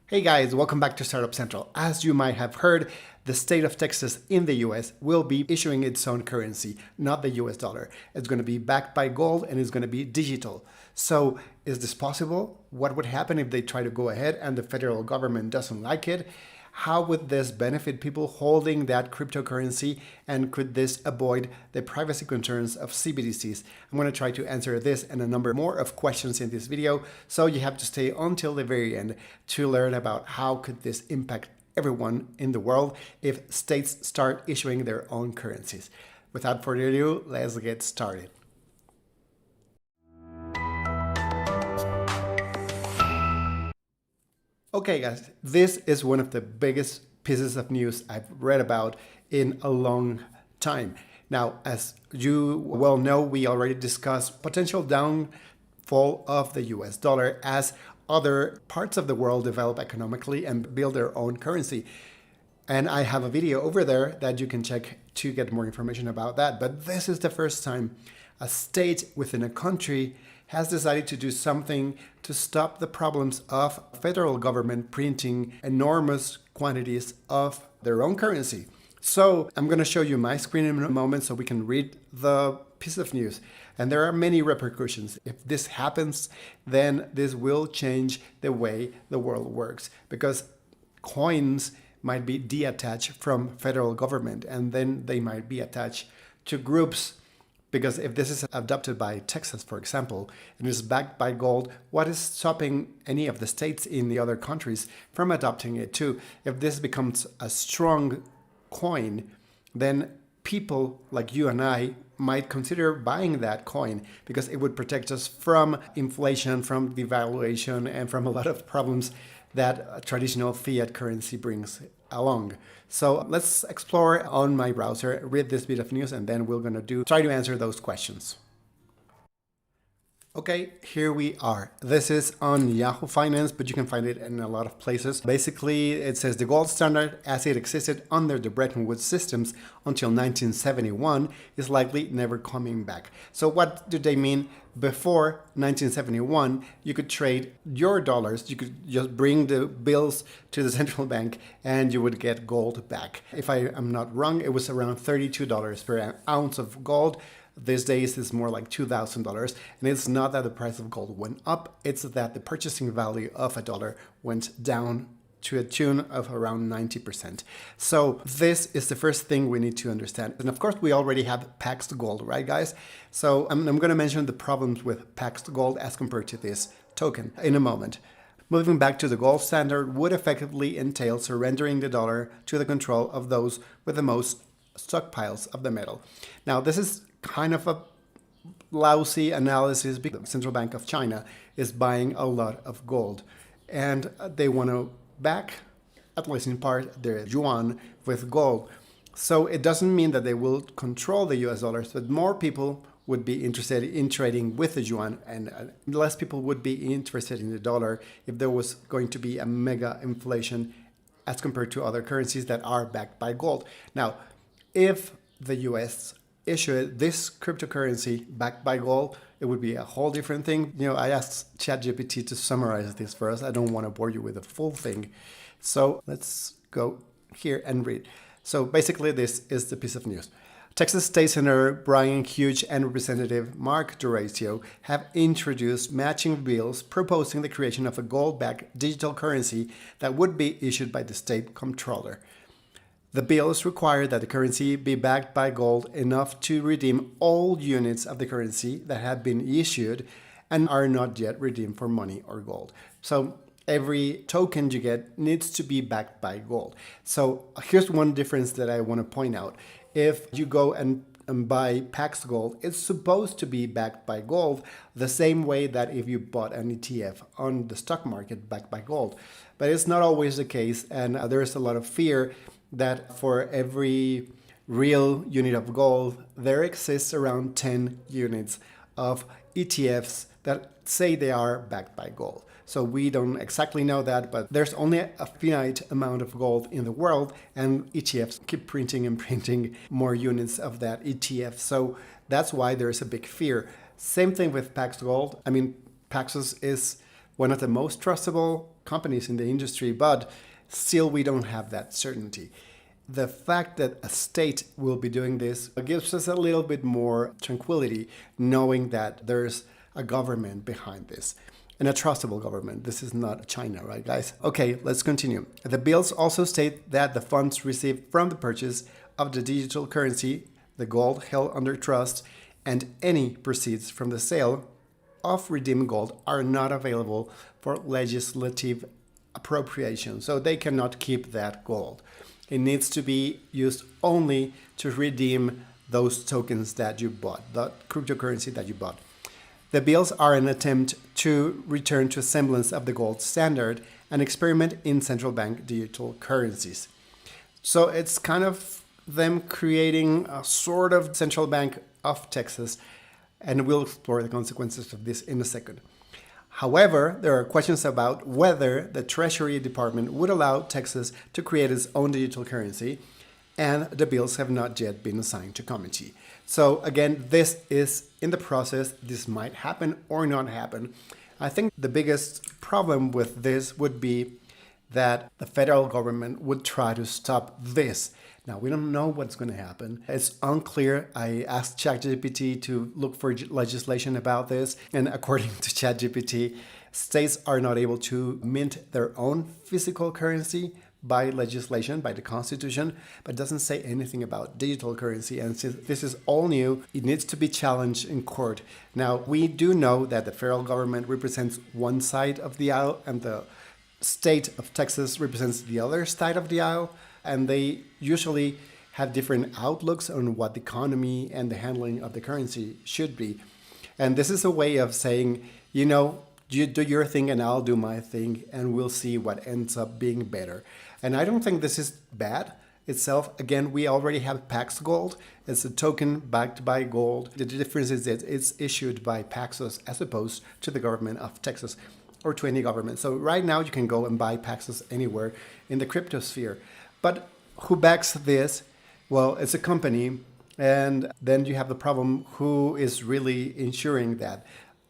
Hey guys, welcome back to Startup Central. As you might have heard, the state of Texas in the US will be issuing its own currency, not the US dollar. It's going to be backed by gold and it's going to be digital. So, is this possible? What would happen if they try to go ahead and the federal government doesn't like it? How would this benefit people holding that cryptocurrency, and could this avoid the privacy concerns of CBDCs? I'm going to try to answer this and a number more of questions in this video, so you have to stay until the very end to learn about how could this impact everyone in the world if states start issuing their own currencies. Without further ado, let's get started. Okay guys, this is one of the biggest pieces of news I've read about in a long time. Now, as you well know, we already discussed potential downfall of the US dollar as other parts of the world develop economically and build their own currency. And I have a video over there that you can check to get more information about that. But this is the first time a state within a country has decided to do something to stop the problems of federal government printing enormous quantities of their own currency. So I'm going to show you my screen in a moment so we can read the piece of news. And there are many repercussions. If this happens, then this will change the way the world works, because coins might be detached from federal government and then they might be attached to groups. Because if this is adopted by Texas, for example, and is backed by gold, what is stopping any of the states in the other countries from adopting it too? If this becomes a strong coin, then people like you and I might consider buying that coin because it would protect us from inflation, from devaluation, and from a lot of problems that traditional fiat currency brings along. So let's explore on my browser, read this bit of news, and then we're going to try to answer those questions. Okay, here we are. This is on Yahoo Finance, but you can find it in a lot of places. Basically, it says the gold standard as it existed under the Bretton Woods systems until 1971 is likely never coming back. So what do they mean? Before 1971, you could trade your dollars. You could just bring the bills to the central bank and you would get gold back. If I am not wrong, it was around $32 per ounce of gold. These days it's more like $2,000, and it's not that the price of gold went up, it's that the purchasing value of a dollar went down to a tune of around 90%. So this is the first thing we need to understand. And of course we already have paxed gold, right guys? So I'm going to mention the problems with paxed gold as compared to this token in a moment. Moving back to the gold standard would effectively entail surrendering the dollar to the control of those with the most stockpiles of the metal. Now this is kind of a lousy analysis because the Central Bank of China is buying a lot of gold and they want to back, at least in part, their yuan with gold. So it doesn't mean that they will control the US dollars, but more people would be interested in trading with the yuan and less people would be interested in the dollar if there was going to be a mega inflation as compared to other currencies that are backed by gold. Now, if the US issued this cryptocurrency backed by gold, it would be a whole different thing. You know, I asked ChatGPT to summarize this for us. I don't want to bore you with the full thing. So let's go here and read. So basically this is the piece of news. Texas State Senator Brian Hughes and Representative Mark D'Orazio have introduced matching bills proposing the creation of a gold-backed digital currency that would be issued by the state comptroller. The bills require that the currency be backed by gold enough to redeem all units of the currency that have been issued and are not yet redeemed for money or gold. So every token you get needs to be backed by gold. So here's one difference that I want to point out. If you go and buy paxed gold, it's supposed to be backed by gold the same way that if you bought an ETF on the stock market backed by gold. But it's not always the case, and there's a lot of fear that for every real unit of gold, there exists around 10 units of ETFs that say they are backed by gold. So we don't exactly know that, but there's only a finite amount of gold in the world, and ETFs keep printing and printing more units of that ETF. So that's why there's a big fear. Same thing with Paxed Gold. I mean, Paxos is one of the most trustable companies in the industry, but still we don't have that certainty. The fact that a state will be doing this gives us a little bit more tranquility, knowing that there's a government behind this, and a trustable government. This is not China, right, guys? Okay, let's continue. The bills also state that the funds received from the purchase of the digital currency, the gold held under trust, and any proceeds from the sale of redeemed gold are not available for legislative appropriation. So they cannot keep that gold. It needs to be used only to redeem those tokens that you bought, the cryptocurrency that you bought. The bills are an attempt to return to a semblance of the gold standard and experiment in central bank digital currencies. So it's kind of them creating a sort of central bank of Texas, and we'll explore the consequences of this in a second. However, there are questions about whether the Treasury Department would allow Texas to create its own digital currency, and the bills have not yet been assigned to committee. So again, this is in the process. This might happen or not happen. I think the biggest problem with this would be that the federal government would try to stop this. Now, we don't know what's going to happen. It's unclear. I asked ChatGPT to look for legislation about this. And according to ChatGPT, states are not able to mint their own physical currency by legislation, by the Constitution, but doesn't say anything about digital currency. And since this is all new, it needs to be challenged in court. Now, we do know that the federal government represents one side of the aisle and the state of Texas represents the other side of the aisle. And they usually have different outlooks on what the economy and the handling of the currency should be. And this is a way of saying, you know, you do your thing and I'll do my thing, and we'll see what ends up being better. And I don't think this is bad itself. Again, we already have Pax Gold. It's a token backed by gold. The difference is that it's issued by Paxos as opposed to the government of Texas or to any government. So right now you can go and buy Paxos anywhere in the crypto sphere. But who backs this? Well, it's a company. And then you have the problem, who is really ensuring that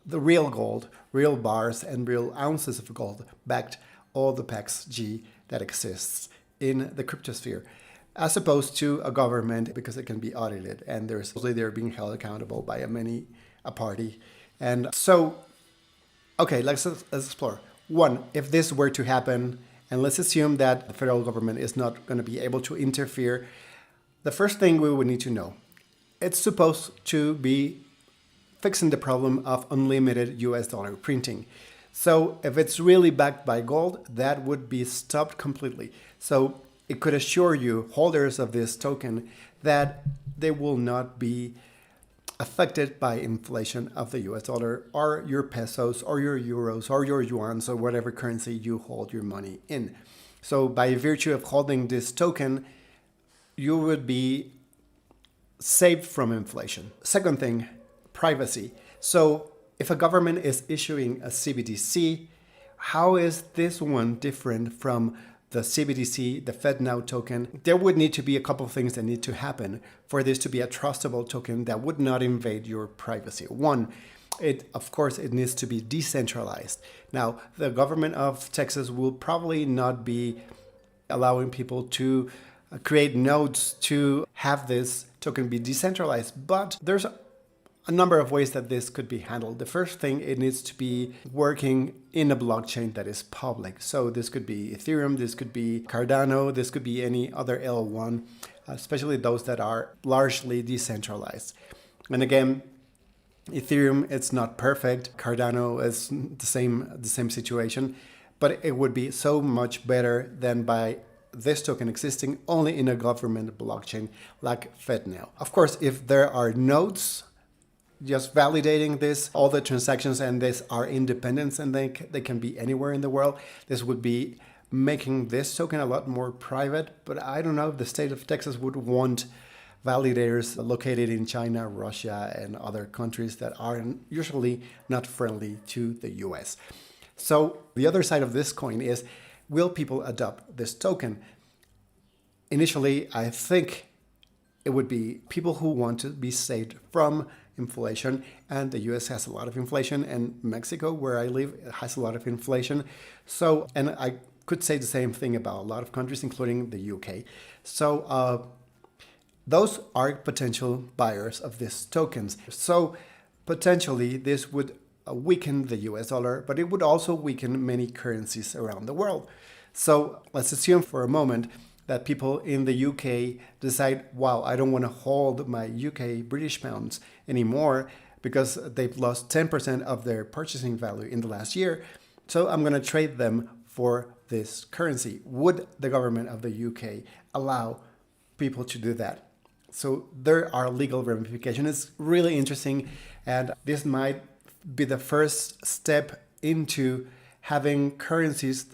the real gold, real bars and real ounces of gold backed all the Pax G that exists in the cryptosphere, as opposed to a government, because it can be audited and they're being held accountable by a party. And so, okay, let's explore. One, if this were to happen, and let's assume that the federal government is not going to be able to interfere, the first thing we would need to know, it's supposed to be fixing the problem of unlimited US dollar printing. So if it's really backed by gold, that would be stopped completely. So it could assure you, holders of this token, that they will not be affected by inflation of the US dollar or your pesos or your euros or your yuans or whatever currency you hold your money in. So by virtue of holding this token, you would be saved from inflation. Second thing, privacy. So if a government is issuing a CBDC, how is this one different from the CBDC, the FedNow token? There would need to be a couple of things that need to happen for this to be a trustable token that would not invade your privacy. One, of course, it needs to be decentralized. Now, the government of Texas will probably not be allowing people to create nodes to have this token be decentralized, but there's a number of ways that this could be handled. The first thing, it needs to be working in a blockchain that is public. So this could be Ethereum, this could be Cardano, this could be any other L1, especially those that are largely decentralized. And again, Ethereum, it's not perfect. Cardano is the same situation, but it would be so much better than by this token existing only in a government blockchain like FedNow. Of course, if there are nodes just validating this, all the transactions, and these are independent and they can be anywhere in the world, this would be making this token a lot more private. But I don't know if the state of Texas would want validators located in China, Russia, and other countries that are usually not friendly to the US. So the other side of this coin is, will people adopt this token? Initially, I think it would be people who want to be saved from inflation, and the US has a lot of inflation, and Mexico, where I live, has a lot of inflation. So, and I could say the same thing about a lot of countries, including the UK. So those are potential buyers of these tokens. So potentially this would weaken the US dollar, but it would also weaken many currencies around the world. So let's assume for a moment that people in the UK decide, wow, I don't want to hold my UK British pounds anymore because they've lost 10% of their purchasing value in the last year. So I'm going to trade them for this currency. Would the government of the UK allow people to do that? So there are legal ramifications. It's really interesting, and this might be the first step into having currencies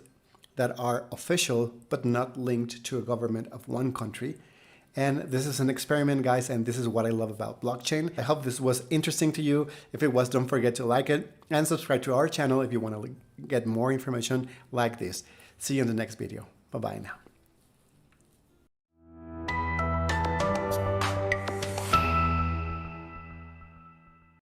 that are official but not linked to a government of one country. And this is an experiment, guys, and this is what I love about blockchain. I hope this was interesting to you. If it was, don't forget to like it and subscribe to our channel if you want to get more information like this. See you in the next video. Bye-bye now.